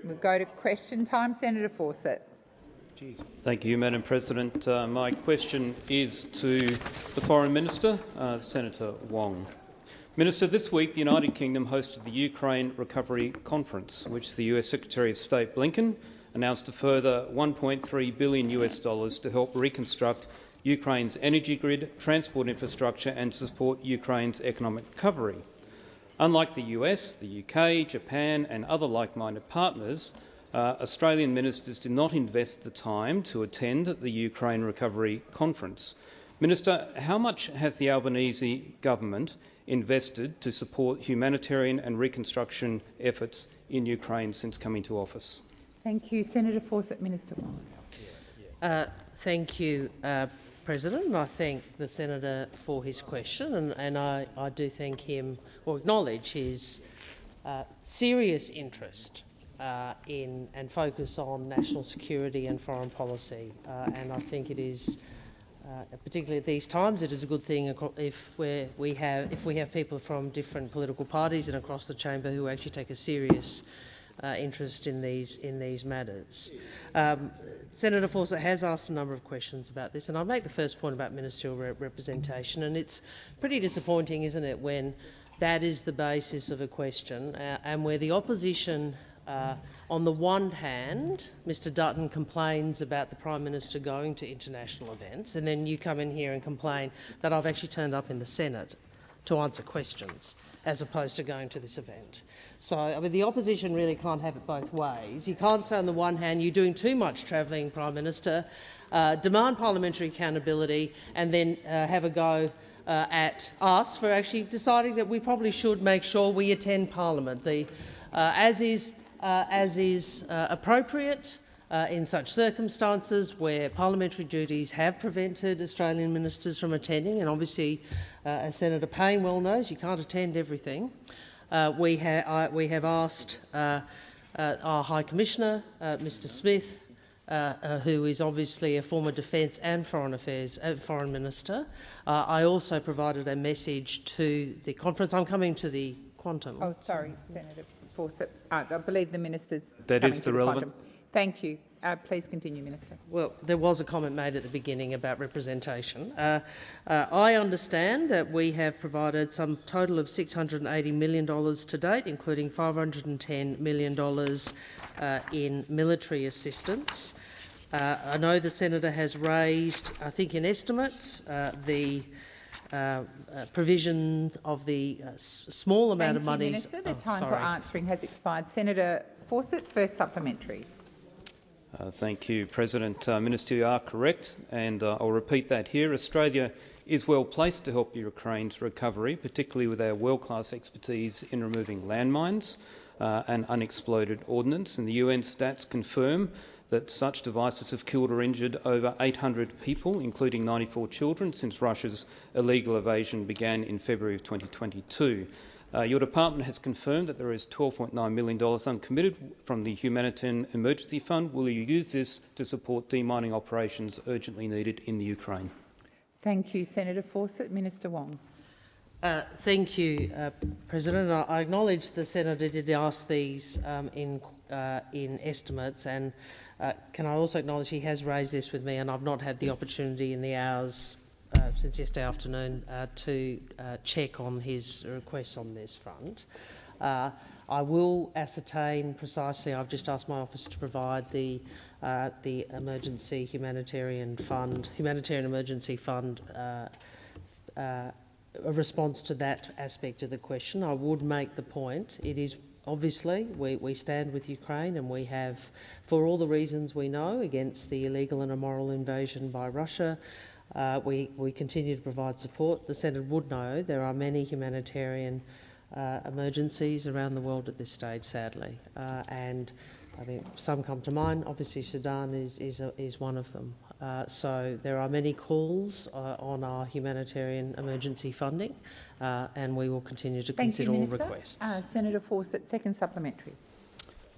We'll go to question time. Senator Fawcett. Thank you, Madam President. My question is to the Foreign Minister, Senator Wong. Minister, this week the United Kingdom hosted the Ukraine Recovery Conference, which the US Secretary of State Blinken announced a further $1.3 billion to help reconstruct Ukraine's energy grid, transport infrastructure and support Ukraine's economic recovery. Unlike the US, the UK, Japan and other like-minded partners, Australian ministers did not invest the time to attend the Ukraine Recovery Conference. Minister, how much has the Albanese government invested to support humanitarian and reconstruction efforts in Ukraine since coming to office? Thank you. Senator Fawcett. Minister Wong. Thank you, President. I thank the senator for his question, and I do thank him, or acknowledge his serious interest in and focus on national security and foreign policy. And I think it is, particularly at these times, it is a good thing if we have people from different political parties and across the chamber who actually take a serious interest in these matters. Senator Fawcett has asked a number of questions about this, and I'll make the first point about ministerial representation. And it's pretty disappointing, isn't it, when that is the basis of a question, and where the opposition, on the one hand, Mr Dutton complains about the Prime Minister going to international events, and then you come in here and complain that I've actually turned up in the Senate to answer questions, as opposed to going to this event. So, I mean, the opposition really can't have it both ways. You can't say on the one hand you're doing too much travelling, Prime Minister, demand parliamentary accountability, and then have a go at us for actually deciding that we probably should make sure we attend Parliament, as is appropriate in such circumstances where parliamentary duties have prevented Australian ministers from attending, and obviously, as Senator Payne well knows, you can't attend everything. We have asked our High Commissioner, Mr Smith, who is obviously a former Defence and Foreign Affairs Foreign Minister. I also provided a message to the conference. I'm coming to the quantum. Oh, sorry, Senator Fawcett. I believe the minister's that is the relevant. Quantum. Thank you. Please continue, Minister. Well, there was a comment made at the beginning about representation. I understand that we have provided some total of $680 million to date, including $510 million in military assistance. I know the senator has raised, I think in estimates, the provision of the small amount of money. Minister. The time for answering has expired. Senator Fawcett, first supplementary. Thank you, President. Minister, you are correct, and I'll repeat that here. Australia is well placed to help Ukraine's recovery, particularly with our world-class expertise in removing landmines and unexploded ordnance. And the UN stats confirm that such devices have killed or injured over 800 people, including 94 children, since Russia's illegal invasion began in February of 2022. Your department has confirmed that there is $12.9 million uncommitted from the Humanitarian Emergency Fund. Will you use this to support demining operations urgently needed in the Ukraine? Thank you, Senator Fawcett. Minister Wong. Thank you, President. I acknowledge the senator did ask these in estimates, and can I also acknowledge he has raised this with me, and I've not had the opportunity in the hours since yesterday afternoon to check on his requests on this front. I will ascertain precisely. I've just asked my office to provide the emergency humanitarian emergency fund a response to that aspect of the question. I would make the point, it is obviously we stand with Ukraine, and we have, for all the reasons we know, against the illegal and immoral invasion by Russia. We continue to provide support. The Senator would know there are many humanitarian emergencies around the world at this stage, sadly, and I think some come to mind. Obviously, Sudan is one of them. So there are many calls on our humanitarian emergency funding, and we will continue to consider all requests. Senator Fawcett, second supplementary.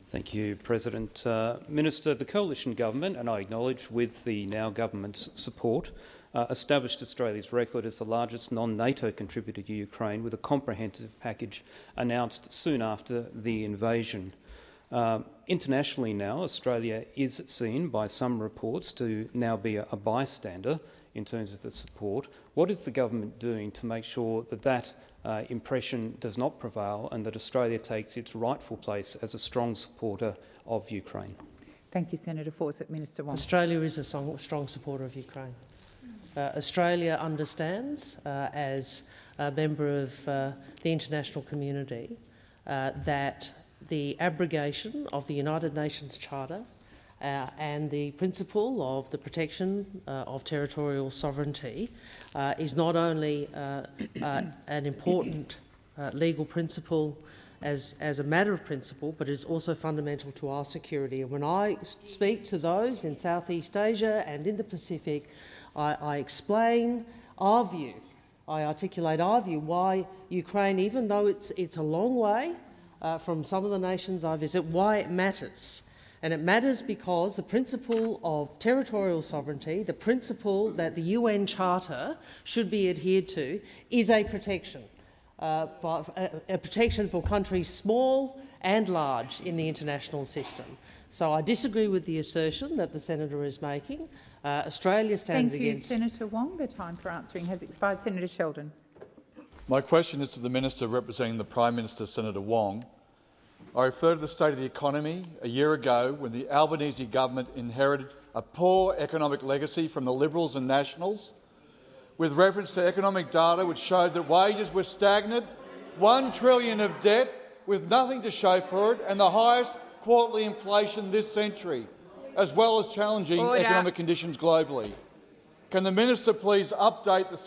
Thank you, President. Minister, the coalition government, and I acknowledge with the now government's support, established Australia's record as the largest non-NATO contributor to Ukraine, with a comprehensive package announced soon after the invasion. Internationally now, Australia is seen by some reports to now be a bystander in terms of the support. What is the government doing to make sure that that impression does not prevail and that Australia takes its rightful place as a strong supporter of Ukraine? Thank you, Senator Fawcett. Minister Wong. Australia is a strong supporter of Ukraine. Australia understands, as a member of the international community, that the abrogation of the United Nations Charter and the principle of the protection of territorial sovereignty is not only an important legal principle as a matter of principle, but is also fundamental to our security. And when I speak to those in Southeast Asia and in the Pacific, I explain our view, I articulate our view why Ukraine, even though it's a long way from some of the nations I visit, why it matters. And it matters because the principle of territorial sovereignty, the principle that the UN Charter should be adhered to, is a protection. A protection for countries small and large in the international system. So I disagree with the assertion that the senator is making. Australia stands against... Thank you, Senator Wong. The time for answering has expired. Senator Sheldon. My question is to the Minister representing the Prime Minister, Senator Wong. I refer to the state of the economy a year ago when the Albanese government inherited a poor economic legacy from the Liberals and Nationals, with reference to economic data which showed that wages were stagnant, $1 trillion of debt with nothing to show for it, and the highest quarterly inflation this century, as well as challenging economic conditions globally. Can the Minister please update the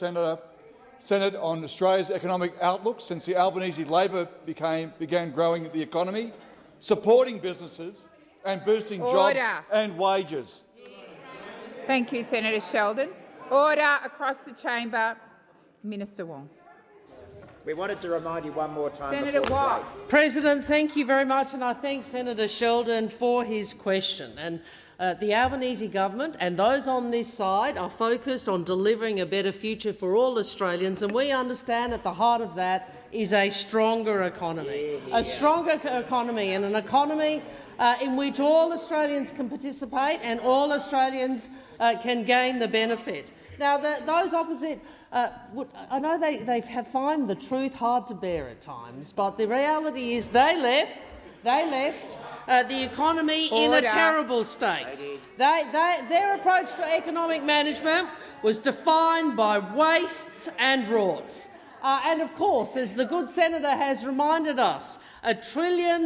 Senate on Australia's economic outlook since the Albanese Labor began growing the economy, supporting businesses and boosting jobs and wages? Thank you, Senator Sheldon. Order across the chamber. Minister Wong. We wanted to remind you one more time. Senator Watts. President, thank you very much, and I thank Senator Sheldon for his question. And the Albanese government and those on this side are focused on delivering a better future for all Australians, and we understand at the heart of that is a stronger economy. A stronger economy, and an economy in which all Australians can participate and all Australians can gain the benefit. Now, those opposite, I know they have find the truth hard to bear at times, but the reality is they left the economy in a terrible state. Their approach to economic management was defined by wastes and rorts. And of course, as the good senator has reminded us, $1 trillion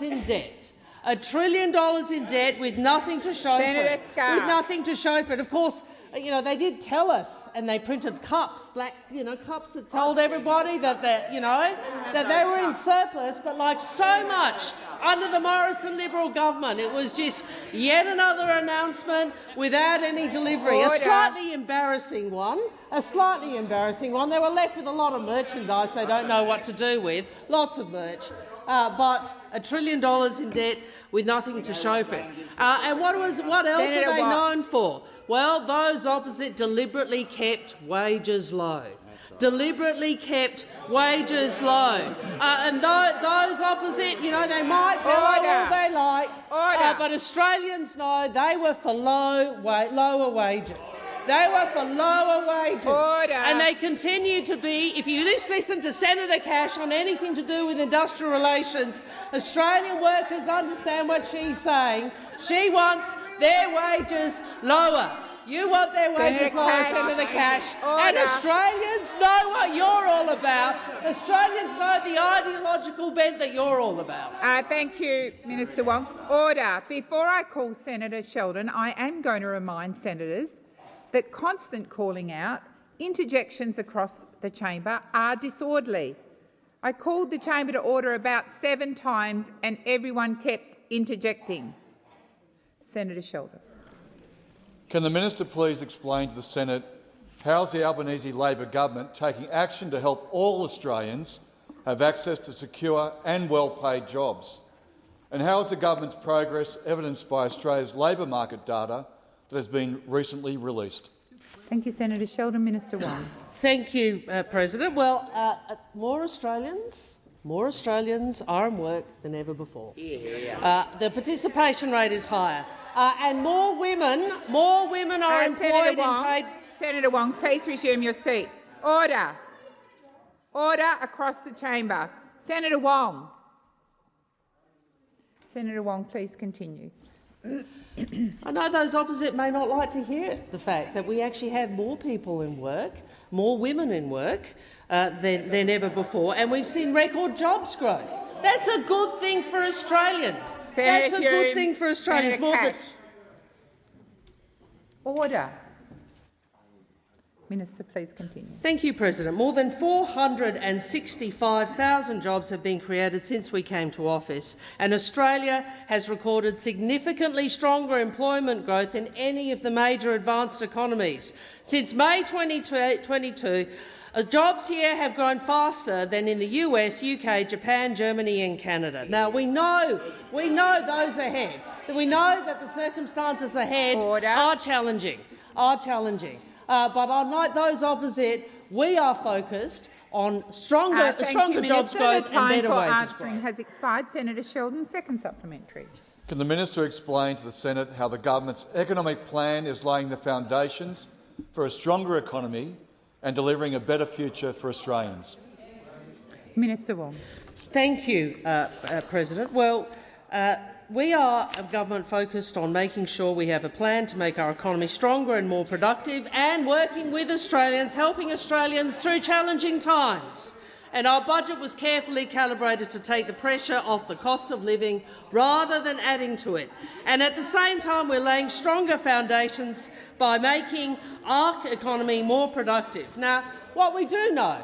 in debt. $1 trillion in debt with nothing to show for it. With nothing to show for it. Of course, you know, they did tell us, and they printed cups, cups that told everybody that they were in surplus. But like so much under the Morrison Liberal government, it was just yet another announcement without any delivery. A slightly embarrassing one. They were left with a lot of merchandise they don't know what to do with. Lots of merch. But $1 trillion in debt with nothing to show for it. And what else are they known for? Well, those opposite deliberately kept wages low. Deliberately kept wages low. And those opposite, you know, they might bellow all they like, but Australians know they were for lower wages. They were for lower wages. And they continue to be. If you just listen to Senator Cash on anything to do with industrial relations, Australian workers understand what she's saying. She wants their wages lower. You want their wages lower, Senator Cash. And Australians know what you're all about. Australians know the ideological bent that you're all about. Thank you, Minister Wong. Order. Before I call Senator Sheldon, I am going to remind senators that constant calling out, interjections across the chamber are disorderly. I called the chamber to order about 7 times and everyone kept interjecting. Senator Sheldon. Can the Minister please explain to the Senate how is the Albanese Labor government taking action to help all Australians have access to secure and well-paid jobs? And how is the government's progress evidenced by Australia's labour market data that has been recently released? Thank you, Senator Sheldon. Minister Wong. Thank you, President. Well, more Australians more Australians are in work than ever before. The participation rate is higher, and more women are employed in paid. Senator Wong, please resume your seat. Order. Order across the chamber. Senator Wong. Senator Wong, please continue. I know those opposite may not like to hear the fact that we actually have more people in work, more women in work than ever before, and we've seen record jobs growth. That's a good thing for Australians. That's a good thing for Australians. Order. Minister, please continue. Thank you, President. More than 465,000 jobs have been created since we came to office, and Australia has recorded significantly stronger employment growth than any of the major advanced economies. Since May 2022, jobs here have grown faster than in the US, UK, Japan, Germany and Canada. Now, we know those ahead. We know that the circumstances ahead are challenging. But unlike those opposite, we are focused on stronger jobs growth and better wages growth. Has expired. Senator Sheldon, second supplementary. Can the minister explain to the Senate how the government's economic plan is laying the foundations for a stronger economy and delivering a better future for Australians? Minister Wong. Thank you, President. Well, we are a government focused on making sure we have a plan to make our economy stronger and more productive, and working with Australians, helping Australians through challenging times. And our budget was carefully calibrated to take the pressure off the cost of living rather than adding to it. And at the same time, we're laying stronger foundations by making our economy more productive. Now, what we do know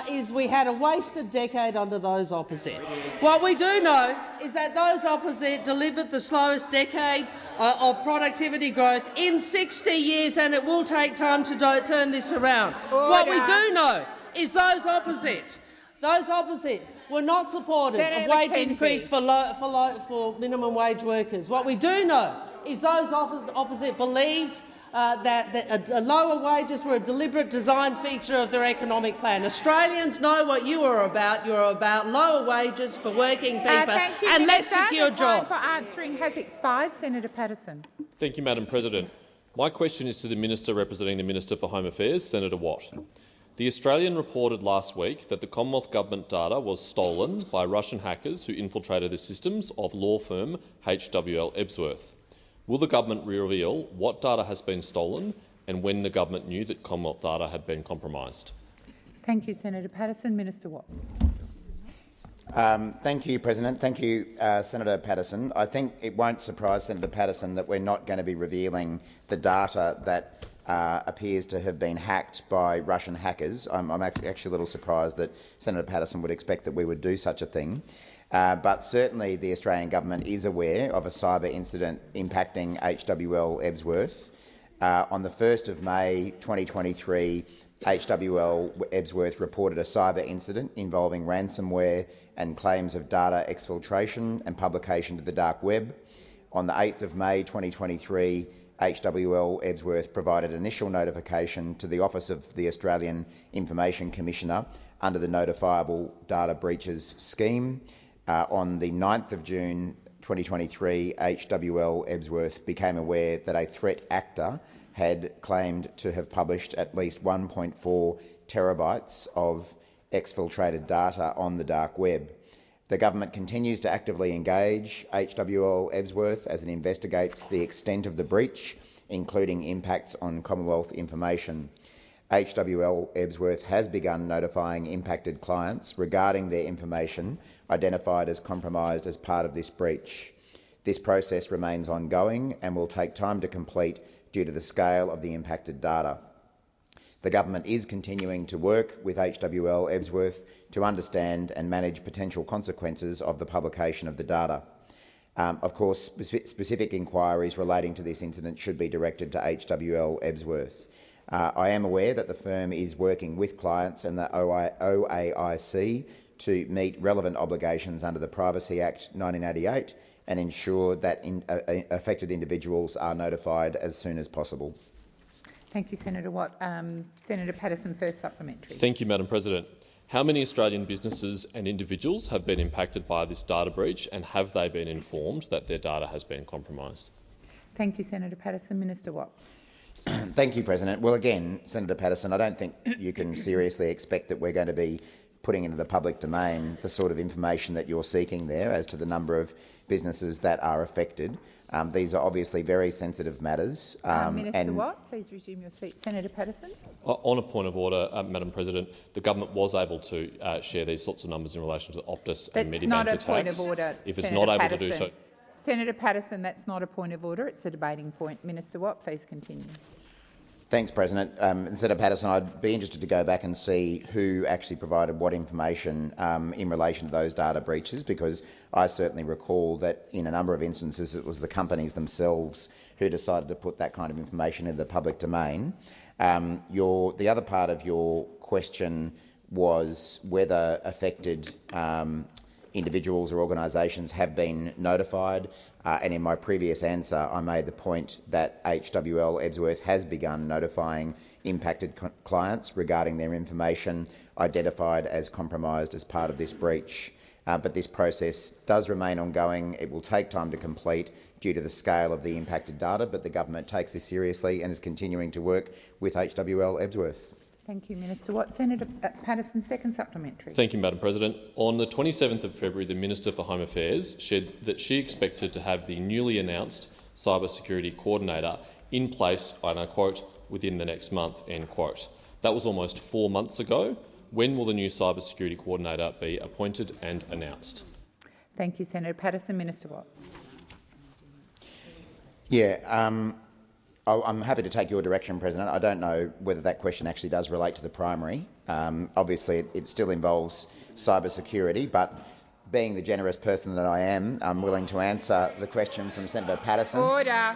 is we had a wasted decade under those opposite. What we do know is that those opposite delivered the slowest decade of productivity growth in 60 years, and it will take time to turn this around. Order. What we do know is those opposite were not supportive of wage increase for minimum wage workers. What we do know is those opposite believed that a lower wages were a deliberate design feature of their economic plan. Australians know what you are about. You are about lower wages for working people and less secure jobs. The time for answering has expired. Senator Patterson. Thank you, Madam President. My question is to the Minister representing the Minister for Home Affairs, Senator Watt. The Australian reported last week that the Commonwealth Government data was stolen by Russian hackers who infiltrated the systems of law firm HWL Ebsworth. Will the government reveal what data has been stolen and when the government knew that Commonwealth data had been compromised? Thank you, Senator Patterson. Minister Watt. Thank you, President. Thank you, Senator Patterson. I think it won't surprise Senator Patterson that we're not going to be revealing the data that appears to have been hacked by Russian hackers. I'm actually a little surprised that Senator Patterson would expect that we would do such a thing. But certainly the Australian government is aware of a cyber incident impacting HWL Ebsworth. On the 1st of May 2023, HWL Ebsworth reported a cyber incident involving ransomware and claims of data exfiltration and publication to the dark web. On the 8th of May 2023, HWL Ebsworth provided initial notification to the Office of the Australian Information Commissioner under the Notifiable Data Breaches Scheme. On the 9th of June 2023, HWL Ebsworth became aware that a threat actor had claimed to have published at least 1.4 terabytes of exfiltrated data on the dark web. The government continues to actively engage HWL Ebsworth as it investigates the extent of the breach, including impacts on Commonwealth information. HWL Ebsworth has begun notifying impacted clients regarding their information identified as compromised as part of this breach. This process remains ongoing and will take time to complete due to the scale of the impacted data. The government is continuing to work with HWL Ebsworth to understand and manage potential consequences of the publication of the data. Of course, specific inquiries relating to this incident should be directed to HWL Ebsworth. I am aware that the firm is working with clients and the OAIC to meet relevant obligations under the Privacy Act 1988 and ensure that affected individuals are notified as soon as possible. Thank you, Senator Watt. Senator Patterson, first supplementary. Thank you, Madam President. How many Australian businesses and individuals have been impacted by this data breach, and have they been informed that their data has been compromised? Thank you, Senator Patterson. Minister Watt. Thank you, President. Well, again, Senator Patterson, I don't think you can seriously expect that we're going to be putting into the public domain the sort of information that you're seeking there as to the number of businesses that are affected. These are obviously very sensitive matters. Minister Watt, please resume your seat. Senator Patterson. On a point of order, Madam President, the government was able to share these sorts of numbers in relation to Optus and Medibank attacks. That's not a point of order, If it's Senator not able Patterson. to do so, Senator Patterson, that's not a point of order. It's a debating point. Minister Watt, please continue. Thanks, President. Senator Patterson, I'd be interested to go back and see who actually provided what information in relation to those data breaches, because I certainly recall that in a number of instances it was the companies themselves who decided to put that kind of information in the public domain. The other part of your question was whether affected individuals or organisations have been notified. And in my previous answer, I made the point that HWL Ebsworth has begun notifying impacted clients regarding their information identified as compromised as part of this breach. But this process does remain ongoing. It will take time to complete due to the scale of the impacted data, but the government takes this seriously and is continuing to work with HWL Ebsworth. Thank you, Minister Watt. Senator Patterson, second supplementary. Thank you, Madam President. On the 27th of February, the Minister for Home Affairs said that she expected to have the newly announced Cyber Security Coordinator in place, and I quote, within the next month, end quote. That was almost 4 months ago. When will the new Cyber Security Coordinator be appointed and announced? Thank you, Senator Patterson. Minister Watt. I'm happy to take your direction, President. I don't know whether that question actually does relate to the primary. Obviously, it still involves cyber security, but being the generous person that I am, I'm willing to answer the question from Senator Patterson. Order.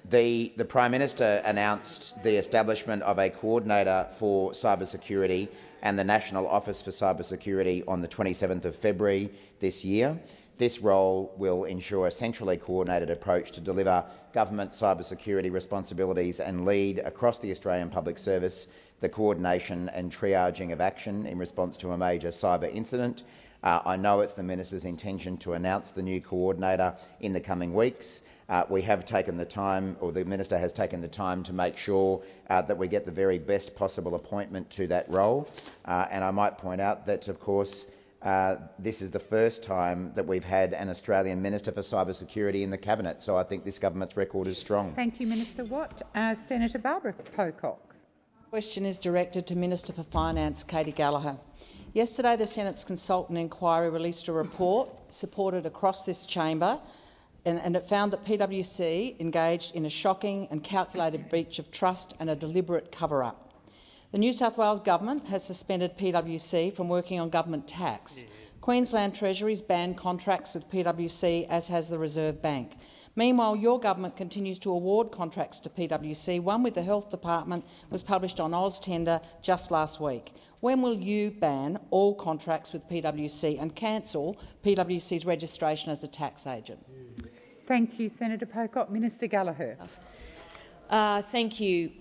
The Prime Minister announced the establishment of a coordinator for cyber security and the National Office for Cyber Security on the 27th of February this year. This role will ensure a centrally coordinated approach to deliver government cyber security responsibilities and lead across the Australian Public Service the coordination and triaging of action in response to a major cyber incident. I know it's the Minister's intention to announce the new coordinator in the coming weeks. We have taken the time, or the Minister has taken the time, to make sure that we get the very best possible appointment to that role. And I might point out that, of course, this is the first time that we've had an Australian Minister for Cyber Security in the Cabinet, so I think this government's record is strong. Thank you, Minister Watt. Senator Barbara Pocock. The question is directed to Minister for Finance, Katy Gallagher. Yesterday, the Senate's consultant inquiry released a report supported across this chamber, and it found that PwC engaged in a shocking and calculated breach of trust and a deliberate cover-up. The New South Wales Government has suspended PwC from working on government tax. Queensland Treasury's banned contracts with PwC, as has the Reserve Bank. Meanwhile, your government continues to award contracts to PwC. One with the Health Department was published on AusTender just last week. When will you ban all contracts with PwC and cancel PwC's registration as a tax agent? Thank you, Senator Pocock. Minister Gallagher. Thank you.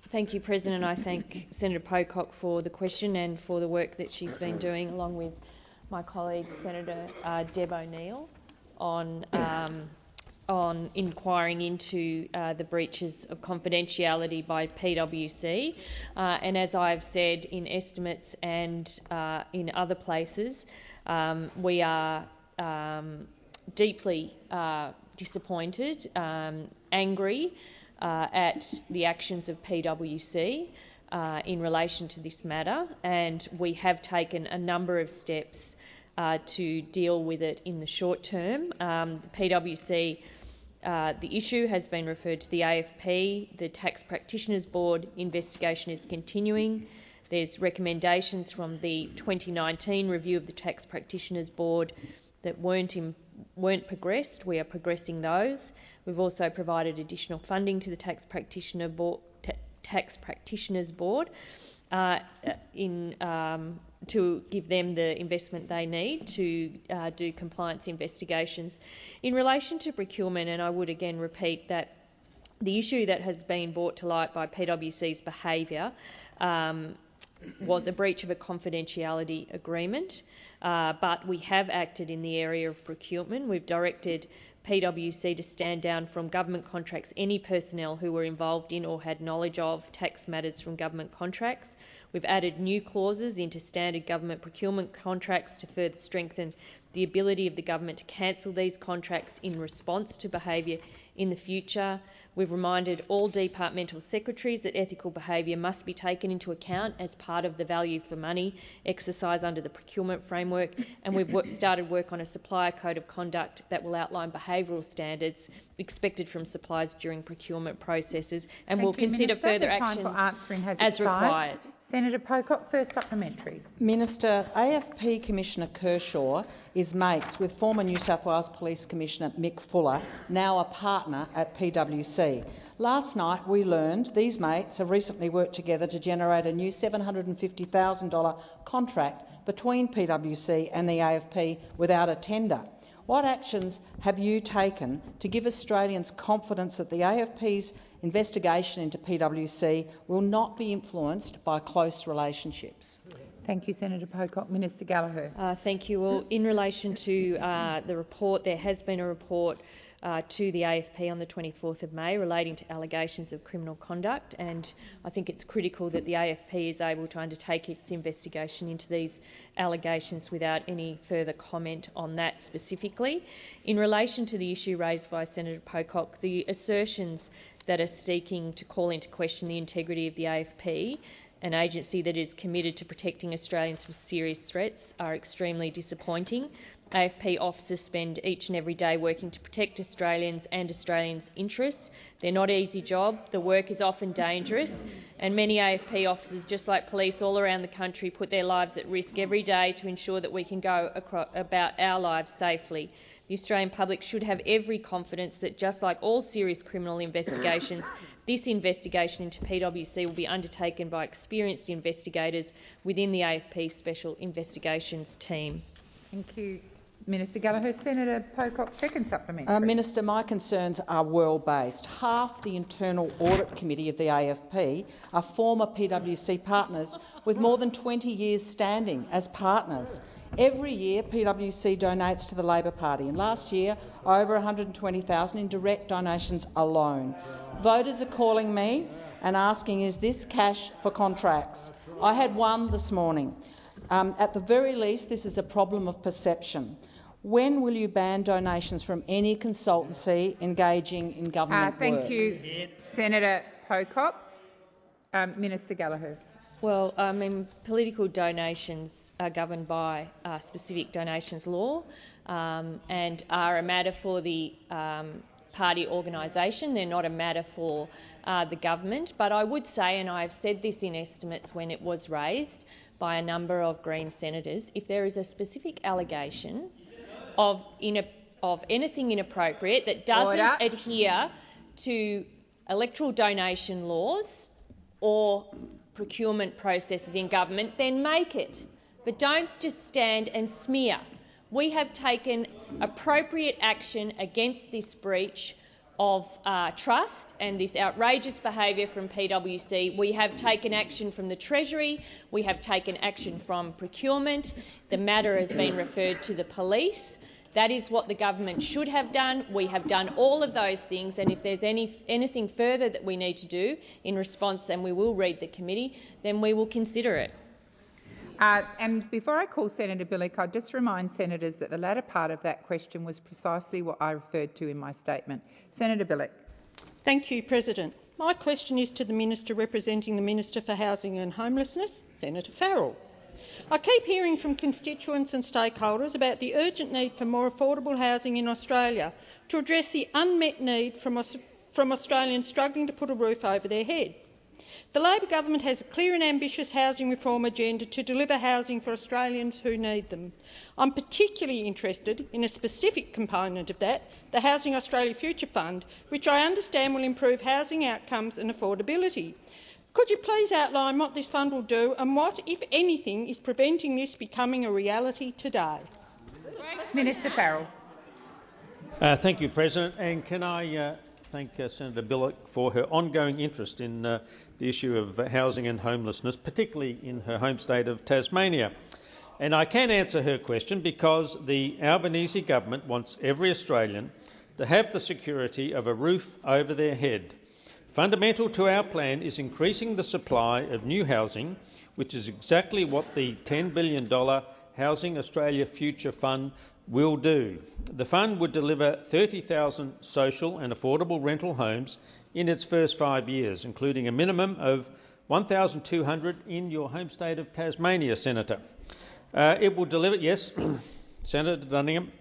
Thank you, President. I thank Senator Pocock for the question and for the work that she's been doing, along with my colleague Senator Deb O'Neill, on inquiring into the breaches of confidentiality by PwC. And as I've said in estimates and in other places, we are deeply disappointed, angry at the actions of PwC in relation to this matter, and we have taken a number of steps to deal with it in the short term. The PwC, the issue has been referred to the AFP. The Tax Practitioners Board investigation is continuing. There's recommendations from the 2019 review of the Tax Practitioners Board that weren't progressed. We are progressing those. We've also provided additional funding to the Tax Practitioners Board to give them the investment they need to do compliance investigations. In relation to procurement, and I would again repeat that the issue that has been brought to light by PwC's behaviour was a breach of a confidentiality agreement, but we have acted in the area of procurement. We've directed PwC to stand down from government contracts any personnel who were involved in or had knowledge of tax matters from government contracts. We've added new clauses into standard government procurement contracts to further strengthen the ability of the government to cancel these contracts in response to behaviour in the future. We've reminded all departmental secretaries that ethical behaviour must be taken into account as part of the value for money exercise under the procurement framework, and we've started work on a supplier code of conduct that will outline behavioural standards expected from suppliers during procurement processes, and we'll consider further actions as required. Senator Pocock, first supplementary. Minister, AFP Commissioner Kershaw is mates with former New South Wales Police Commissioner Mick Fuller, now a partner at PwC. Last night we learned these mates have recently worked together to generate a new $750,000 contract between PwC and the AFP without a tender. What actions have you taken to give Australians confidence that the AFP's investigation into PwC will not be influenced by close relationships? Thank you, Senator Pocock. Minister Gallagher. Thank you. Well, in relation to the report, there has been a report to the AFP on the 24th of May relating to allegations of criminal conduct, and I think it's critical that the AFP is able to undertake its investigation into these allegations without any further comment on that specifically. In relation to the issue raised by Senator Pocock, the assertions that are seeking to call into question the integrity of the AFP, an agency that is committed to protecting Australians from serious threats, are extremely disappointing. AFP officers spend each and every day working to protect Australians and Australians' interests. They're not an easy job. The work is often dangerous, and many AFP officers, just like police all around the country, put their lives at risk every day to ensure that we can go about our lives safely. The Australian public should have every confidence that, just like all serious criminal investigations, this investigation into PwC will be undertaken by experienced investigators within the AFP Special Investigations Team. Thank you, Minister Gallagher. Senator Pocock, second supplementary. Minister, my concerns are well-based. Half the Internal Audit Committee of the AFP are former PwC partners with more than 20 years standing as partners. Every year, PwC donates to the Labor Party, and last year, over $120,000 in direct donations alone. Voters are calling me and asking, is this cash for contracts? I had one this morning. At the very least, this is a problem of perception. When will you ban donations from any consultancy engaging in government work? Thank you, Senator Pocock. Minister Gallagher. Well, I mean, political donations are governed by specific donations law and are a matter for the party organisation. They're not a matter for the government. But I would say, and I've said this in estimates when it was raised by a number of Green senators, if there is a specific allegation of anything inappropriate that doesn't adhere to electoral donation laws or procurement processes in government, then make it. But don't just stand and smear. We have taken appropriate action against this breach of trust and this outrageous behaviour from PwC. We have taken action from the Treasury. We have taken action from procurement. The matter has been referred to the police. That is what the government should have done. We have done all of those things, and if there's anything further that we need to do in response, and we will read the committee, then we will consider it. And before I call Senator Bilyk, I'd just remind senators that the latter part of that question was precisely what I referred to in my statement. Senator Bilyk. Thank you, President. My question is to the Minister representing the Minister for Housing and Homelessness, Senator Farrell. I keep hearing from constituents and stakeholders about the urgent need for more affordable housing in Australia to address the unmet need from Australians struggling to put a roof over their head. The Labor government has a clear and ambitious housing reform agenda to deliver housing for Australians who need them. I'm particularly interested in a specific component of that, the Housing Australia Future Fund, which I understand will improve housing outcomes and affordability. Could you please outline what this fund will do and what, if anything, is preventing this becoming a reality today? Minister Farrell. Thank you, President. And can I thank Senator Bilyk for her ongoing interest in the issue of housing and homelessness, particularly in her home state of Tasmania. And I can answer her question because the Albanese government wants every Australian to have the security of a roof over their head. Fundamental to our plan is increasing the supply of new housing, which is exactly what the $10 billion Housing Australia Future Fund will do. The fund would deliver 30,000 social and affordable rental homes in its first 5 years, including a minimum of 1,200 in your home state of Tasmania, Senator. It will deliver, yes, Senator Dunningham,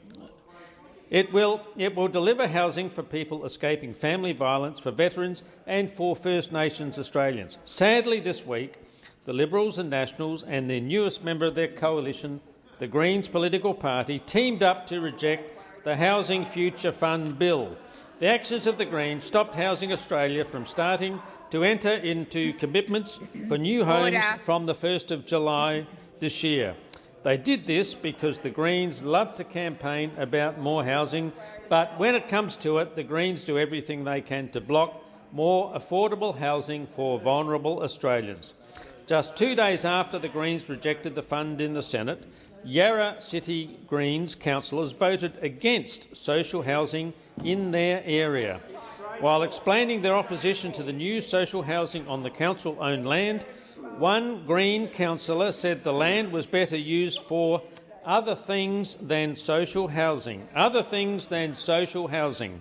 it will deliver housing for people escaping family violence, for veterans and for First Nations Australians. Sadly, this week, the Liberals and Nationals and their newest member of their coalition, the Greens political party, teamed up to reject the Housing Future Fund bill. The actions of the Greens stopped Housing Australia from starting to enter into commitments for new homes from the 1st of July this year. They did this because the Greens love to campaign about more housing, but when it comes to it, the Greens do everything they can to block more affordable housing for vulnerable Australians. Just 2 days after the Greens rejected the fund in the Senate, Yarra City Greens councillors voted against social housing in their area. While explaining their opposition to the new social housing on the council-owned land, one Green councillor said the land was better used for other things than social housing. Other things than social housing.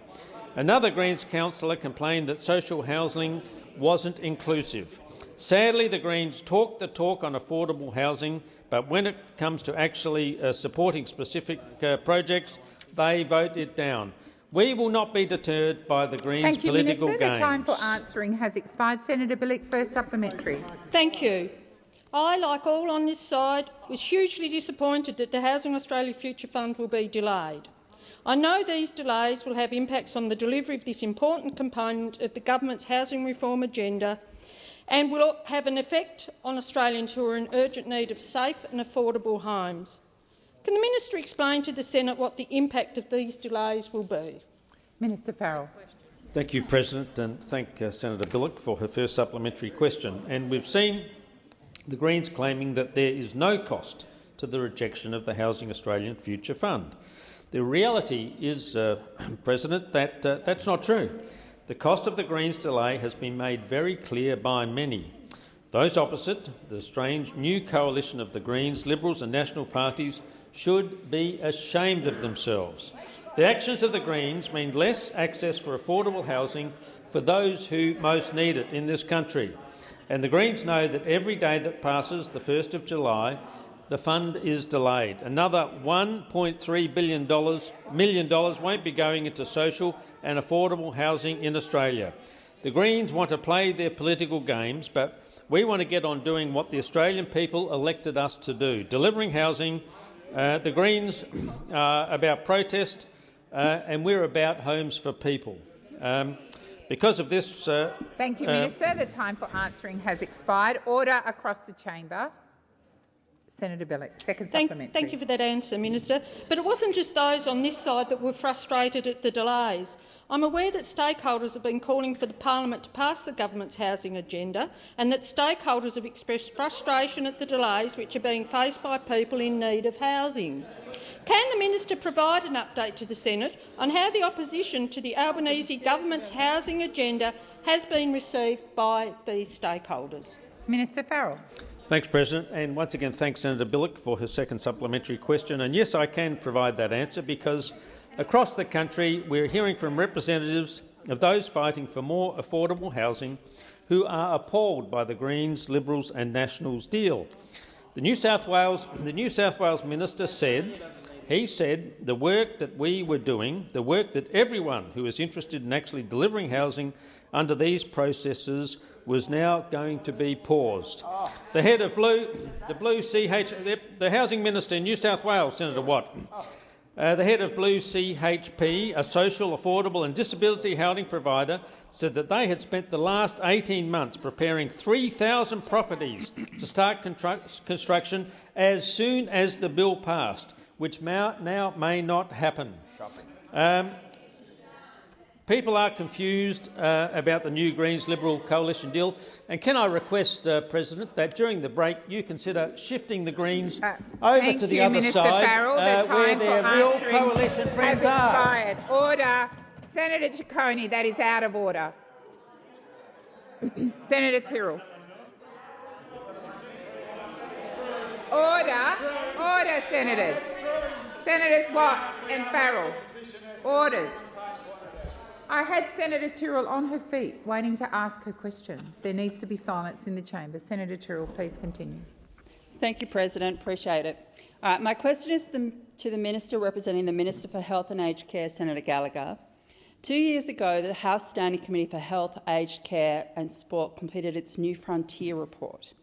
Another Greens councillor complained that social housing wasn't inclusive. Sadly, the Greens talk the talk on affordable housing, but when it comes to actually supporting specific projects, they vote it down. We will not be deterred by the Greens' political games. The time for answering has expired. Senator Bilyk, first supplementary. Thank you. I, like all on this side, was hugely disappointed that the Housing Australia Future Fund will be delayed. I know these delays will have impacts on the delivery of this important component of the government's housing reform agenda and will have an effect on Australians who are in urgent need of safe and affordable homes. Can the minister explain to the Senate what the impact of these delays will be? Minister Farrell. Thank you, President, and thank Senator Bilyk for her first supplementary question. And we've seen the Greens claiming that there is no cost to the rejection of the Housing Australian Future Fund. The reality is, President, that that's not true. The cost of the Greens' delay has been made very clear by many. Those opposite, the strange new coalition of the Greens, Liberals and National parties, should be ashamed of themselves. The actions of the Greens mean less access for affordable housing for those who most need it in this country. And the Greens know that every day that passes, the 1st of July, the fund is delayed. Another $1.3 million won't be going into social and affordable housing in Australia. The Greens want to play their political games, but we want to get on doing what the Australian people elected us to do, delivering housing. The Greens are about protest and we're about homes for people. Because of this— Thank you, Minister. The time for answering has expired. Order across the chamber. Senator Bilyk, second supplementary. Thank you for that answer, Minister. But it wasn't just those on this side that were frustrated at the delays. I'm aware that stakeholders have been calling for the Parliament to pass the government's housing agenda and that stakeholders have expressed frustration at the delays which are being faced by people in need of housing. Can the minister provide an update to the Senate on how the opposition to the Albanese government's housing agenda has been received by these stakeholders? Minister Farrell. Thanks, President, and once again thanks Senator Bilyk for her second supplementary question. And yes, I can provide that answer because across the country we're hearing from representatives of those fighting for more affordable housing who are appalled by the Greens, Liberals and Nationals deal. The New South Wales minister said, the work that we were doing, the work that everyone who is interested in actually delivering housing under these processes was now going to be paused. The head of the Housing Minister in New South Wales, Senator Watt, the head of Blue CHP, a social, affordable and disability housing provider, said that they had spent the last 18 months preparing 3,000 properties to start construction as soon as the bill passed, which now may not happen. People are confused about the new Greens-Liberal coalition deal, and can I request, President, that during the break you consider shifting the Greens over to the other Minister side Farrell, where their real coalition friends are. Expired. Order. Senator Ciccone, that is out of order. Senator Tyrrell. Order. Order, senators. Senators Watt and Farrell. Orders. I had Senator Tyrrell on her feet waiting to ask her question. There needs to be silence in the chamber. Senator Tyrrell, please continue. Thank you, President. Appreciate it. My question is to the Minister representing the Minister for Health and Aged Care, Senator Gallagher. 2 years ago, the House Standing Committee for Health, Aged Care and Sport completed its New Frontier report,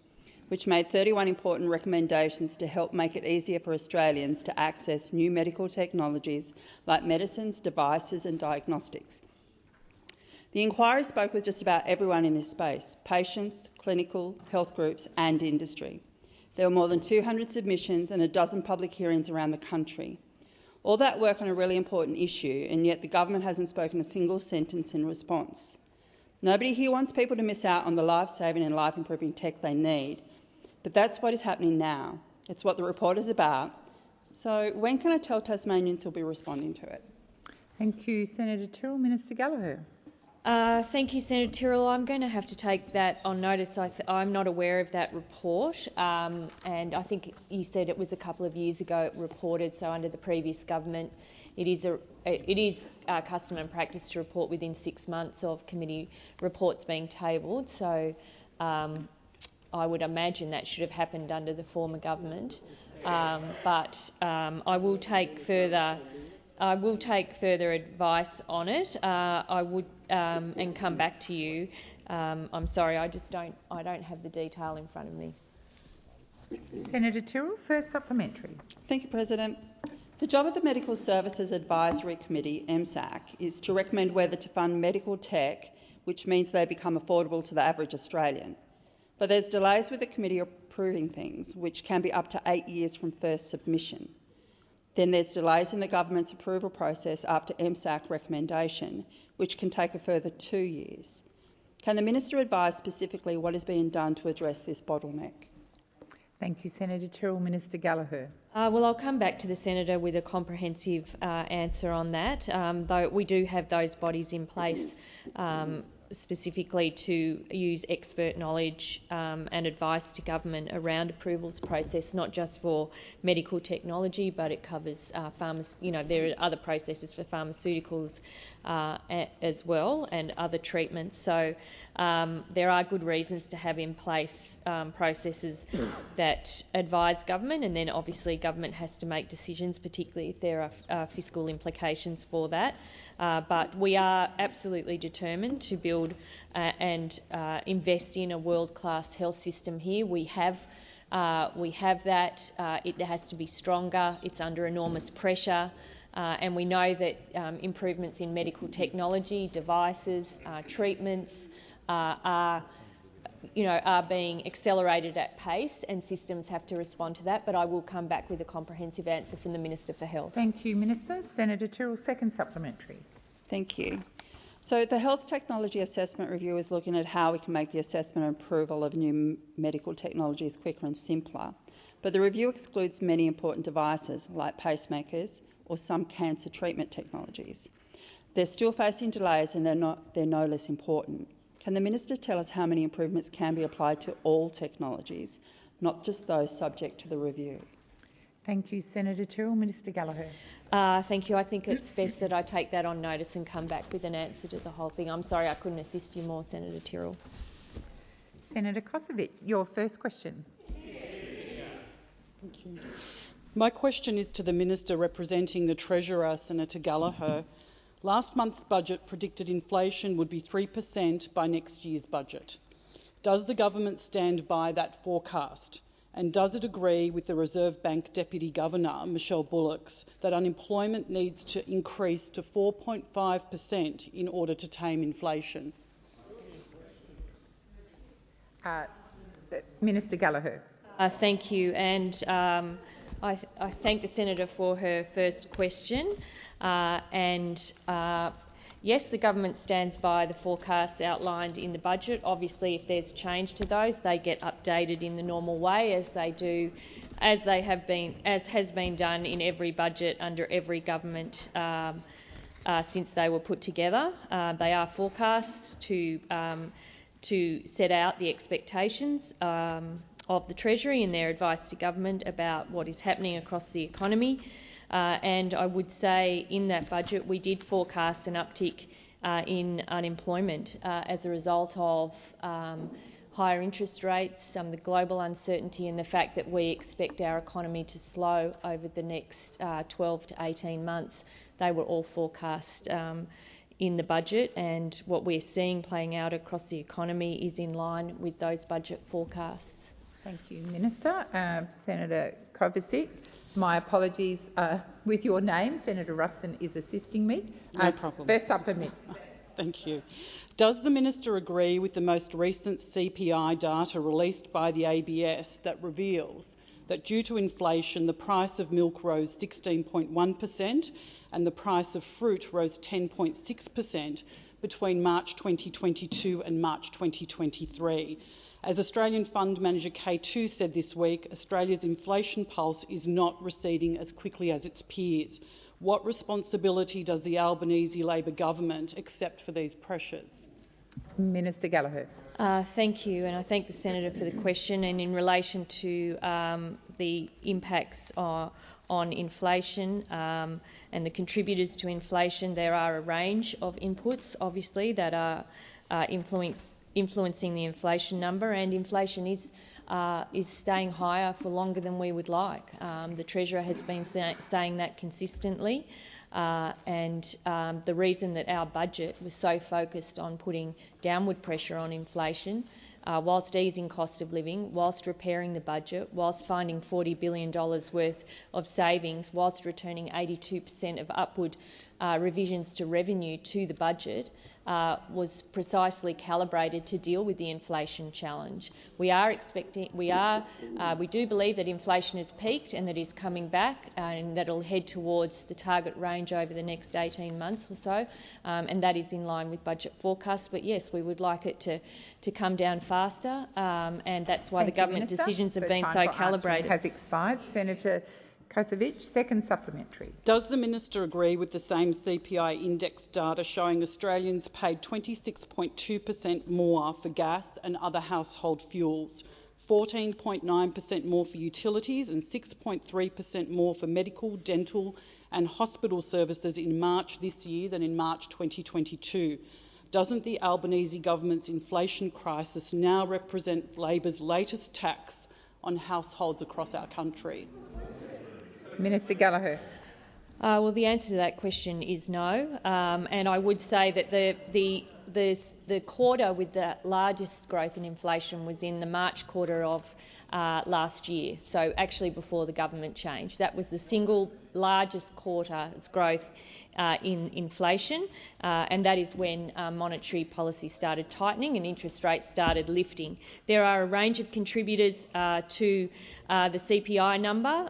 which made 31 important recommendations to help make it easier for Australians to access new medical technologies like medicines, devices and diagnostics. The inquiry spoke with just about everyone in this space: patients, clinical, health groups and industry. There were more than 200 submissions and a dozen public hearings around the country. All that work on a really important issue, and yet the government hasn't spoken a single sentence in response. Nobody here wants people to miss out on the life-saving and life-improving tech they need, but that's what is happening now. It's what the report is about. So when can I tell Tasmanians will be responding to it? Thank you, Senator Tyrrell. Minister Gallagher. Thank you, Senator Tyrrell. I'm going to have to take that on notice. I'm not aware of that report, and I think you said it was a couple of years ago it reported, so under the previous government it is custom and practice to report within 6 months of committee reports being tabled, so I would imagine that should have happened under the former government, but I will take further advice on it. I would and come back to you. I'm sorry, I don't have the detail in front of me. Senator Tyrrell, first supplementary. Thank you, President. The job of the Medical Services Advisory Committee, MSAC, is to recommend whether to fund medical tech, which means they become affordable to the average Australian. But there's delays with the committee approving things, which can be up to 8 years from first submission. Then there's delays in the government's approval process after MSAC recommendation, which can take a further 2 years. Can the Minister advise specifically what is being done to address this bottleneck? Thank you, Senator Tyrrell. Minister Gallagher. Well, I'll come back to the senator with a comprehensive answer on that, though we do have those bodies in place specifically to use expert knowledge and advice to government around approvals process, not just for medical technology, but it covers there are other processes for pharmaceuticals as well and other treatments. So there are good reasons to have in place processes that advise government, and then obviously government has to make decisions, particularly if there are fiscal implications for that. But we are absolutely determined to build and invest in a world-class health system here. We have that. It has to be stronger. It's under enormous pressure. And we know that improvements in medical technology, devices, treatments are being accelerated at pace, and systems have to respond to that. But I will come back with a comprehensive answer from the Minister for Health. Thank you, Minister. Senator Tyrrell, second supplementary. Thank you. So the Health Technology Assessment Review is looking at how we can make the assessment and approval of new medical technologies quicker and simpler. But the review excludes many important devices like pacemakers or some cancer treatment technologies. They're still facing delays, and they're no less important. Can the Minister tell us how many improvements can be applied to all technologies, not just those subject to the review? Thank you, Senator Tyrrell. Minister Gallagher. Thank you. I think it's best that I take that on notice and come back with an answer to the whole thing. I'm sorry I couldn't assist you more, Senator Tyrrell. Senator Kosovic, your first question. Thank you. My question is to the Minister representing the Treasurer, Senator Gallagher. Last month's budget predicted inflation would be 3% by next year's budget. Does the government stand by that forecast? And does it agree with the Reserve Bank Deputy Governor, Michelle Bullock, that unemployment needs to increase to 4.5% in order to tame inflation? Minister Gallagher. Thank you. And I thank the senator for her first question. Yes, the government stands by the forecasts outlined in the budget. Obviously, if there's change to those, they get updated in the normal way, as has been done in every budget under every government since they were put together. They are forecasts to set out the expectations of the Treasury and their advice to government about what is happening across the economy. And I would say in that budget we did forecast an uptick in unemployment as a result of higher interest rates, some of the global uncertainty and the fact that we expect our economy to slow over the next 12 to 18 months. They were all forecast in the budget, and what we're seeing playing out across the economy is in line with those budget forecasts. Thank you, Minister. Senator Kovacic. My apologies with your name. Senator Ruston is assisting me. No problem. First supplement. Thank you. Does the minister agree with the most recent CPI data released by the ABS that reveals that due to inflation the price of milk rose 16.1% and the price of fruit rose 10.6% between March 2022 and March 2023? As Australian Fund Manager K2 said this week, Australia's inflation pulse is not receding as quickly as its peers. What responsibility does the Albanese Labor government accept for these pressures? Minister Gallagher. Thank you, and I thank the senator for the question. And in relation to the impacts on inflation and the contributors to inflation, there are a range of inputs, obviously, that are influencing the inflation number, and inflation is staying higher for longer than we would like. The Treasurer has been saying that consistently, and the reason that our budget was so focused on putting downward pressure on inflation, whilst easing cost of living, whilst repairing the budget, whilst finding $40 billion worth of savings, whilst returning 82% of upward revisions to revenue to the budget, was precisely calibrated to deal with the inflation challenge. We do believe that inflation has peaked and that is coming back, and that it'll head towards the target range over the next 18 months or so, and that is in line with budget forecasts. But yes, we would like it to come down faster, and that's why the government decisions have been so calibrated. Has expired. Senator Kovacic, second supplementary. Does the minister agree with the same CPI index data showing Australians paid 26.2% more for gas and other household fuels, 14.9% more for utilities and 6.3% more for medical, dental and hospital services in March this year than in March 2022? Doesn't the Albanese government's inflation crisis now represent Labor's latest tax on households across our country? Minister Gallagher. Well, the answer to that question is no, and I would say that the quarter with the largest growth in inflation was in the March quarter of last year, so actually before the government change. That was the single largest quarter's growth in inflation, and that is when monetary policy started tightening and interest rates started lifting. There are a range of contributors to the CPI number.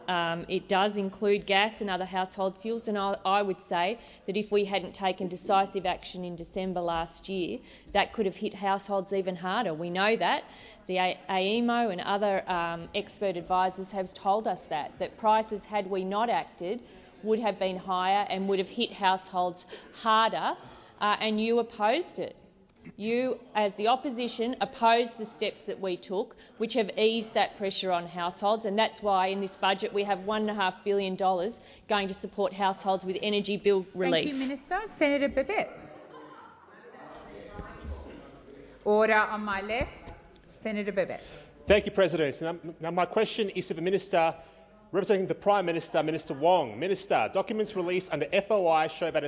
It does include gas and other household fuels, and I would say that if we hadn't taken decisive action in December last year, that could have hit households even harder. We know that. The AEMO and other expert advisors have told us that prices, had we not acted, would have been higher and would have hit households harder, and you opposed it. You, as the opposition, opposed the steps that we took, which have eased that pressure on households, and that's why in this budget we have $1.5 billion going to support households with energy bill relief. Thank you, Minister. Senator Babet. Order on my left. Senator Babet. Thank you, President. Now my question is to the Minister representing the Prime Minister, Minister Wong. Minister, documents released under FOI show that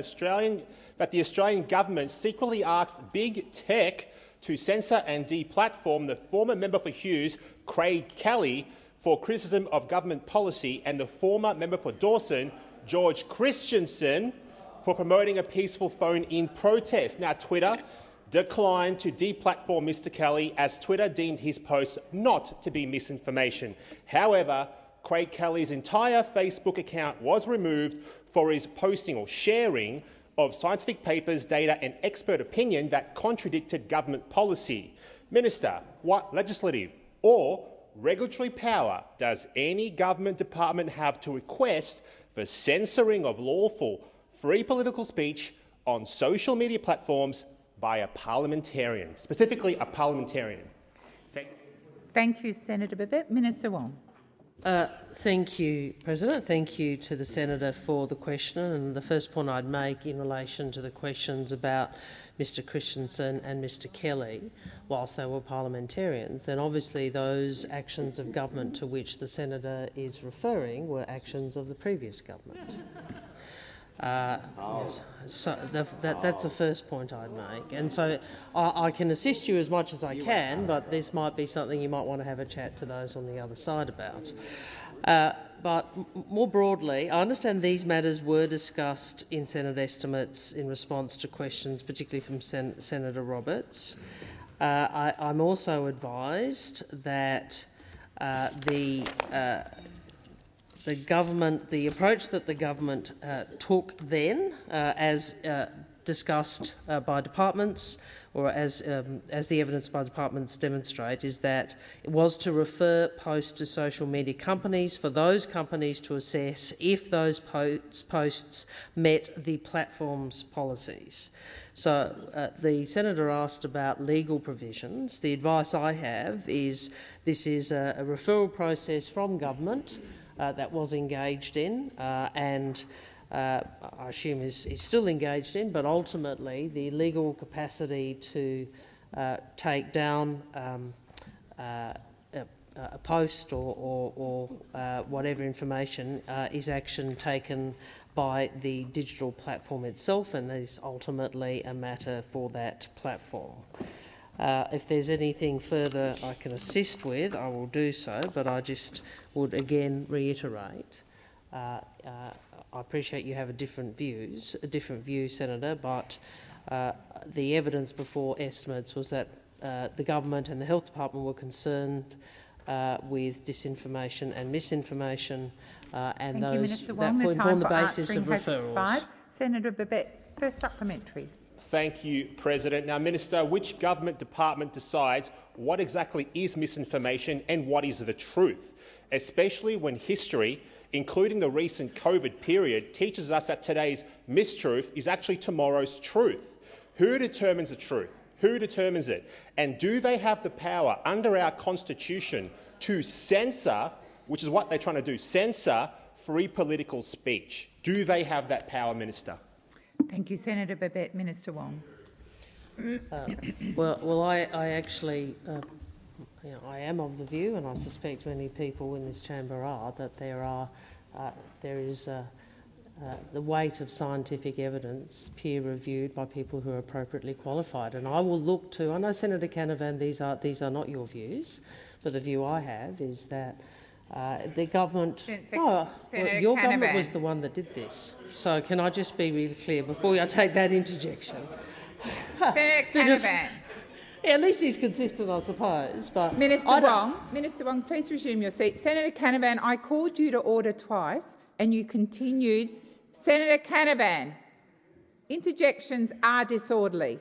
the Australian government secretly asked Big Tech to censor and deplatform the former member for Hughes, Craig Kelly, for criticism of government policy, and the former member for Dawson, George Christensen, for promoting a peaceful phone-in protest. Now, Twitter declined to deplatform Mr Kelly, as Twitter deemed his posts not to be misinformation. However, Craig Kelly's entire Facebook account was removed for his posting or sharing of scientific papers, data and expert opinion that contradicted government policy. Minister, what legislative or regulatory power does any government department have to request for censoring of lawful, free political speech on social media platforms by a parliamentarian, specifically a parliamentarian? Thank you, Senator Babet. Minister Wong. Thank you, President. Thank you to the Senator for the question. And the first point I'd make in relation to the questions about Mr Christensen and Mr Kelly, whilst they were parliamentarians, then obviously those actions of government to which the Senator is referring were actions of the previous government. So that's the first point I'd make. And so I can assist you as much as I can, but this might be something you might want to have a chat to those on the other side about. But more broadly, I understand these matters were discussed in Senate estimates in response to questions, particularly from Senator Roberts. I'm also advised that the approach that the government took then, as discussed by departments, or as the evidence by departments demonstrate, is that it was to refer posts to social media companies for those companies to assess if those posts met the platform's policies. So the Senator asked about legal provisions. The advice I have is this is a referral process from government that was engaged in and I assume is still engaged in, but ultimately the legal capacity to take down a post or whatever information is action taken by the digital platform itself, and is ultimately a matter for that platform. If there's anything further I can assist with, I will do so, but I just would again reiterate, I appreciate you have a different view, Senator, but the evidence before estimates was that the government and the Health Department were concerned with disinformation and misinformation, and those that form the basis of referrals. Senator Babet, first supplementary. Thank you, President. Now, Minister, which government department decides what exactly is misinformation and what is the truth, especially when history, including the recent COVID period, teaches us that today's mistruth is actually tomorrow's truth? Who determines the truth? Who determines it? And do they have the power under our Constitution to censor, which is what they're trying to do, censor free political speech? Do they have that power, Minister? Thank you, Senator Babet. Minister Wong. Well, I actually, I am of the view, and I suspect many people in this chamber are, that there is the weight of scientific evidence peer-reviewed by people who are appropriately qualified. And I will look to, I know Senator Canavan, these are not your views, but the view I have is that the government, your government was the one that did this. So can I just be really clear before I take that interjection? Senator Canavan. At least he's consistent, I suppose. But Minister Wong, please resume your seat. Senator Canavan, I called you to order twice and you continued. Senator Canavan, interjections are disorderly.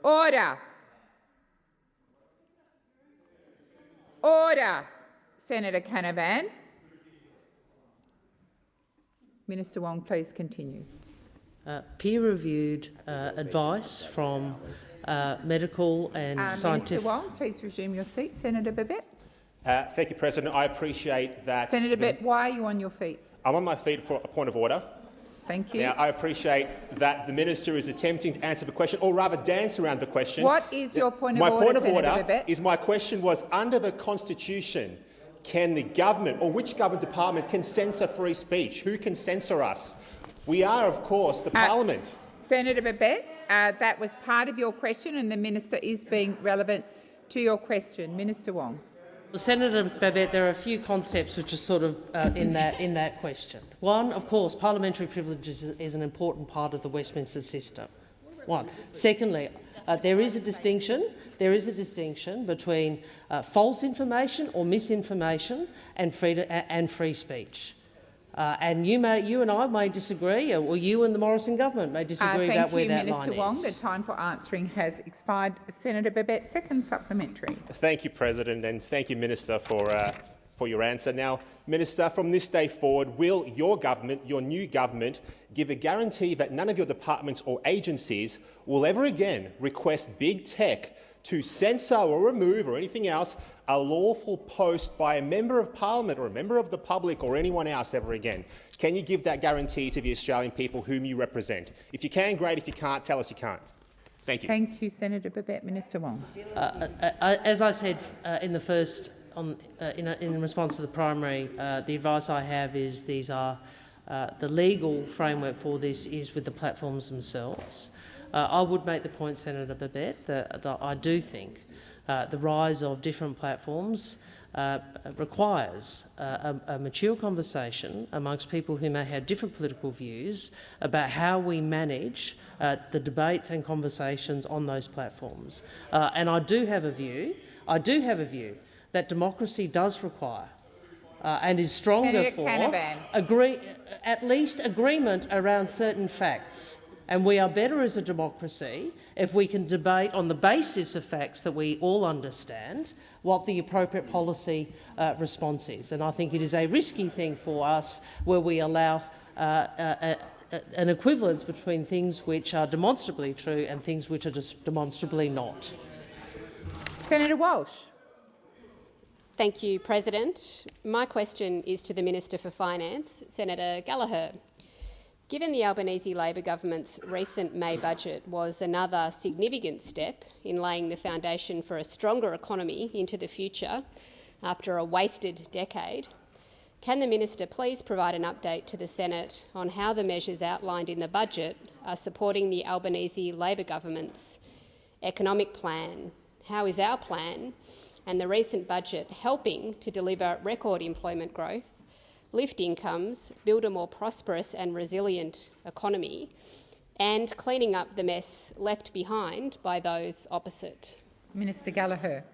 Order. Order. Senator Canavan. Minister Wong, please continue. Peer-reviewed advice from medical and scientific... Minister Wong, please resume your seat. Senator Babet. Thank you, President. I appreciate that... Senator Babet, why are you on your feet? I'm on my feet for a point of order. Thank you. Now, I appreciate that the minister is attempting to answer the question, or rather dance around the question. What is your point of order, My point of Senator order Babet? is my question was, under the Constitution, can the government, or which government department can censor free speech? Who can censor us? We are, of course, the Parliament. Senator Babet, that was part of your question, and the minister is being relevant to your question. Minister Wong. Well, Senator Babet, there are a few concepts which are sort of in that question. One, of course, parliamentary privileges is an important part of the Westminster system. One. Secondly, there is a distinction. There is a distinction between false information or misinformation and free speech. And you and I may disagree, or you and the Morrison government may disagree about where that line is. Thank you, Minister Wong. The time for answering has expired. Senator Babet, second supplementary. Thank you, President, and thank you, Minister, for your answer. Now, Minister, from this day forward, will your government, your new government, give a guarantee that none of your departments or agencies will ever again request big tech to censor or remove or anything else a lawful post by a member of parliament or a member of the public or anyone else ever again? Can you give that guarantee to the Australian people whom you represent? If you can, great. If you can't, tell us you can't. Thank you. Thank you, Senator Babet. Minister Wong. As I said in the first, in response to the primary, the advice I have is these are the legal framework for this is with the platforms themselves. I would make the point, Senator Babet, that I do think the rise of different platforms requires a mature conversation amongst people who may have different political views about how we manage the debates and conversations on those platforms. And I do have a view that democracy does require and is stronger for at least agreement around certain facts. And we are better as a democracy if we can debate on the basis of facts that we all understand what the appropriate policy response is. And I think it is a risky thing for us where we allow an equivalence between things which are demonstrably true and things which are just demonstrably not. Senator Walsh. Thank you, President. My question is to the Minister for Finance, Senator Gallagher. Given the Albanese Labor government's recent May budget was another significant step in laying the foundation for a stronger economy into the future after a wasted decade, can the minister please provide an update to the Senate on how the measures outlined in the budget are supporting the Albanese Labor government's economic plan? How is our plan and the recent budget helping to deliver record employment growth, lift incomes, build a more prosperous and resilient economy, and cleaning up the mess left behind by those opposite? Minister Gallagher.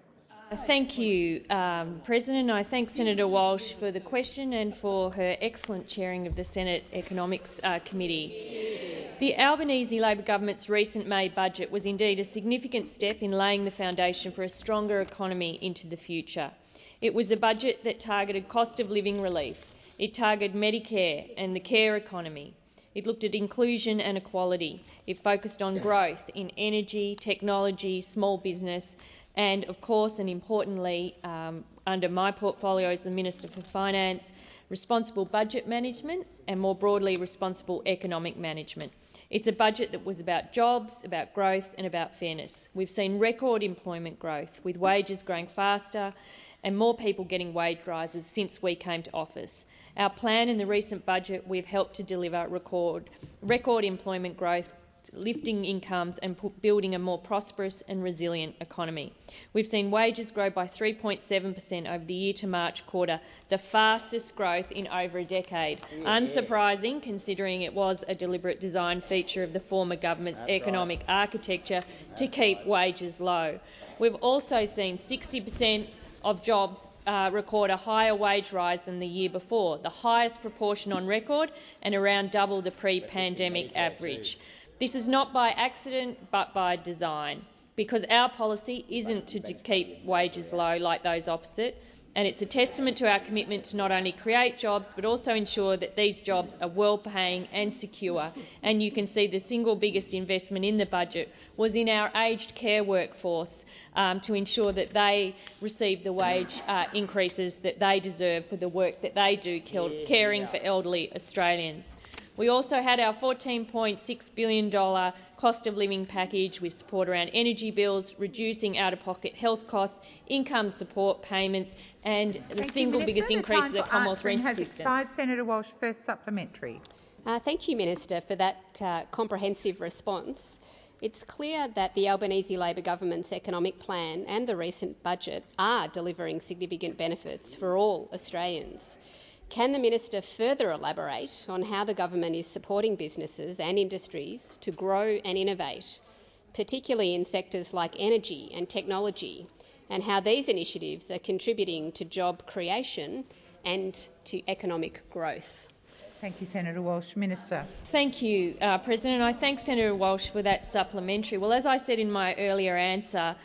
Thank you, President. I thank Senator Walsh for the question and for her excellent chairing of the Senate Economics Committee. The Albanese Labor government's recent May budget was indeed a significant step in laying the foundation for a stronger economy into the future. It was a budget that targeted cost of living relief. It targeted Medicare and the care economy. It looked at inclusion and equality. It focused on growth in energy, technology, small business and, of course and importantly, under my portfolio as the Minister for Finance, responsible budget management and, more broadly, responsible economic management. It's a budget that was about jobs, about growth and about fairness. We've seen record employment growth, with wages growing faster and more people getting wage rises since we came to office. Our plan in the recent budget, we've helped to deliver record employment growth, lifting incomes and building a more prosperous and resilient economy. We've seen wages grow by 3.7% over the year to March quarter, the fastest growth in over a decade. Unsurprising, considering it was a deliberate design feature of the former government's economic architecture to keep wages low. We've also seen 60% of jobs record a higher wage rise than the year before, the highest proportion on record and around double the pre-pandemic average. This is not by accident but by design, because our policy isn't to keep wages low like those opposite, and it's a testament to our commitment to not only create jobs but also ensure that these jobs are well-paying and secure. And you can see the single biggest investment in the budget was in our aged care workforce to ensure that they receive the wage increases that they deserve for the work that they do caring for elderly Australians. We also had our $14.6 billion cost of living package with support around energy bills, reducing out-of-pocket health costs, income support payments and the single biggest increase of the Commonwealth rent assistance. Senator Walsh, first supplementary. Thank you, Minister, for that comprehensive response. It's clear that the Albanese Labor government's economic plan and the recent budget are delivering significant benefits for all Australians. Can the minister further elaborate on how the government is supporting businesses and industries to grow and innovate, particularly in sectors like energy and technology, and how these initiatives are contributing to job creation and to economic growth? Thank you, Senator Walsh. Minister. Thank you, President. I thank Senator Walsh for that supplementary. Well, as I said in my earlier answer,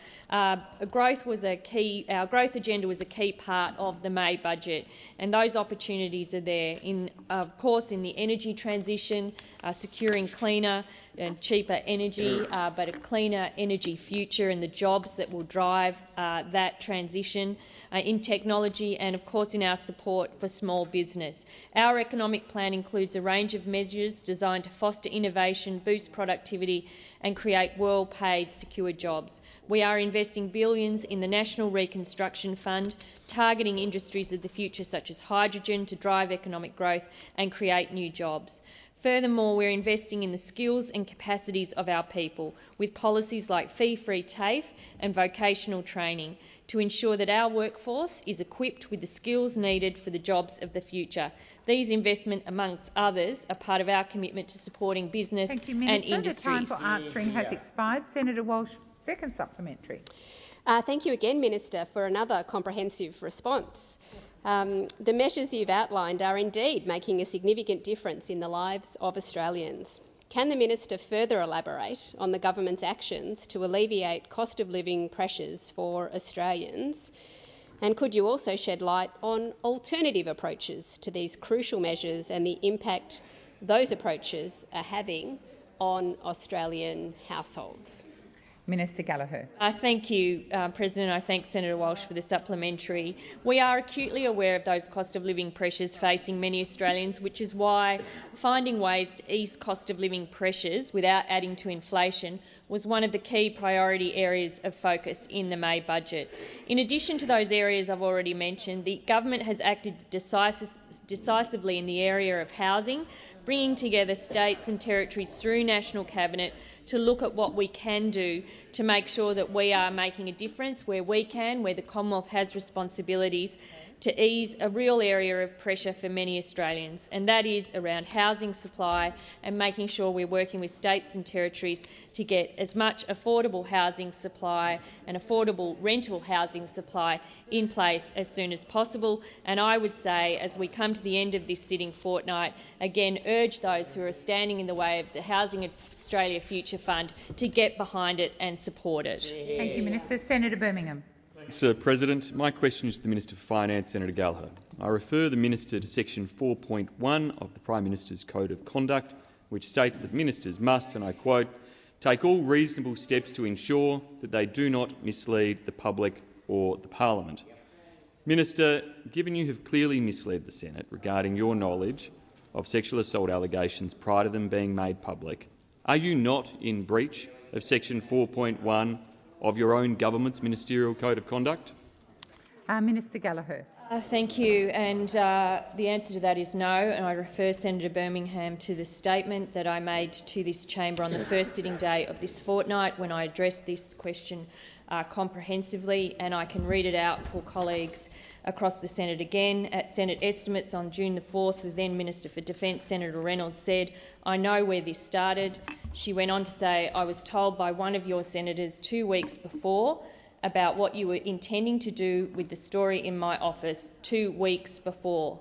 growth was a key. Our growth agenda was a key part of the May budget, and those opportunities are there. Of course, in the energy transition, securing cleaner and cheaper energy, but a cleaner energy future and the jobs that will drive that transition, in technology, and of course in our support for small business. Our economic plan includes a range of measures designed to foster innovation, boost productivity and create well-paid, secure jobs. We are investing billions in the National Reconstruction Fund, targeting industries of the future such as hydrogen to drive economic growth and create new jobs. Furthermore, we're investing in the skills and capacities of our people with policies like fee-free TAFE and vocational training to ensure that our workforce is equipped with the skills needed for the jobs of the future. These investments, amongst others, are part of our commitment to supporting business and industries. The time for answering has expired. Senator Walsh, second supplementary. Thank you again, Minister, for another comprehensive response. The measures you've outlined are indeed making a significant difference in the lives of Australians. Can the Minister further elaborate on the government's actions to alleviate cost of living pressures for Australians? And could you also shed light on alternative approaches to these crucial measures and the impact those approaches are having on Australian households? Minister Gallagher. Thank you, President. I thank Senator Walsh for the supplementary. We are acutely aware of those cost of living pressures facing many Australians, which is why finding ways to ease cost of living pressures without adding to inflation was one of the key priority areas of focus in the May budget. In addition to those areas I've already mentioned, the government has acted decisively in the area of housing, bringing together states and territories through National Cabinet to look at what we can do to make sure that we are making a difference where we can, where the Commonwealth has responsibilities, to ease a real area of pressure for many Australians, and that is around housing supply and making sure we're working with states and territories to get as much affordable housing supply and affordable rental housing supply in place as soon as possible. And I would say, as we come to the end of this sitting fortnight, again urge those who are standing in the way of the Housing Australia Future Fund to get behind it and support it. Thank you, Minister. Senator Birmingham. Sir President, my question is to the Minister for Finance, Senator Gallagher. I refer the Minister to section 4.1 of the Prime Minister's Code of Conduct, which states that ministers must, and I quote, take all reasonable steps to ensure that they do not mislead the public or the Parliament. Minister, given you have clearly misled the Senate regarding your knowledge of sexual assault allegations prior to them being made public, are you not in breach of section 4.1 of your own government's ministerial code of conduct? Minister Gallagher. Thank you, and the answer to that is no, and I refer Senator Birmingham to the statement that I made to this chamber on the first sitting day of this fortnight when I addressed this question comprehensively, and I can read it out for colleagues across the Senate again. At Senate estimates on June the 4th, the then Minister for Defence, Senator Reynolds, said, "I know where this started." She went on to say, "I was told by one of your senators 2 weeks before about what you were intending to do with the story in my office 2 weeks before."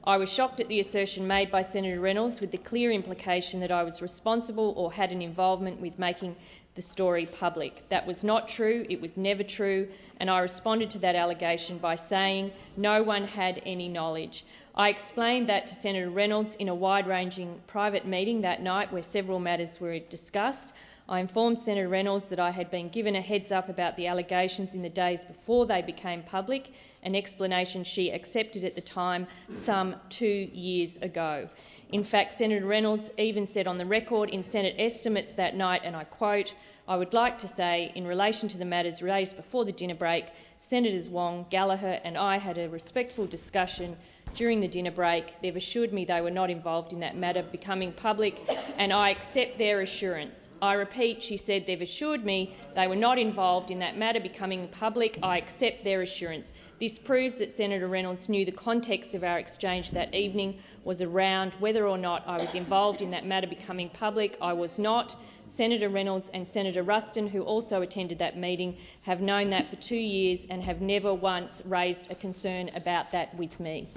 I was shocked at the assertion made by Senator Reynolds, with the clear implication that I was responsible or had an involvement with making the story public. That was not true, it was never true, and I responded to that allegation by saying no one had any knowledge. I explained that to Senator Reynolds in a wide-ranging private meeting that night where several matters were discussed. I informed Senator Reynolds that I had been given a heads-up about the allegations in the days before they became public, an explanation she accepted at the time some 2 years ago. In fact, Senator Reynolds even said on the record in Senate estimates that night, and I quote, "I would like to say, in relation to the matters raised before the dinner break, Senators Wong, Gallagher and I had a respectful discussion during the dinner break. They've assured me they were not involved in that matter becoming public, and I accept their assurance." I repeat, she said, "They've assured me they were not involved in that matter becoming public. I accept their assurance." This proves that Senator Reynolds knew the context of our exchange that evening was around whether or not I was involved in that matter becoming public. I was not. Senator Reynolds and Senator Ruston, who also attended that meeting, have known that for 2 years and have never once raised a concern about that with me.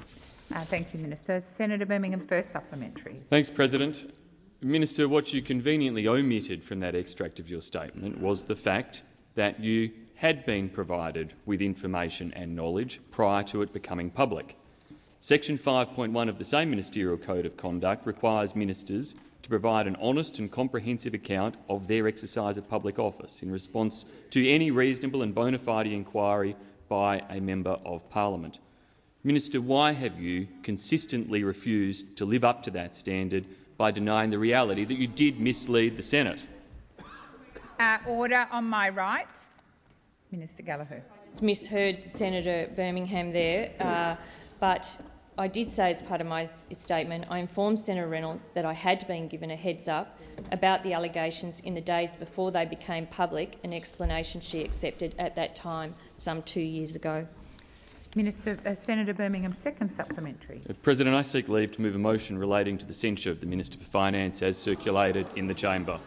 Thank you, Minister. Senator Birmingham, first supplementary. Thanks, President. Minister, what you conveniently omitted from that extract of your statement was the fact that you had been provided with information and knowledge prior to it becoming public. Section 5.1 of the same Ministerial Code of Conduct requires ministers to provide an honest and comprehensive account of their exercise of public office in response to any reasonable and bona fide inquiry by a Member of Parliament. Minister, why have you consistently refused to live up to that standard by denying the reality that you did mislead the Senate? Order on my right. Minister Gallagher. It's misheard Senator Birmingham there, but I did say as part of my statement, I informed Senator Reynolds that I had been given a heads-up about the allegations in the days before they became public, an explanation she accepted at that time, some 2 years ago. Senator Birmingham, second supplementary. President, I seek leave to move a motion relating to the censure of the Minister for Finance as circulated in the chamber.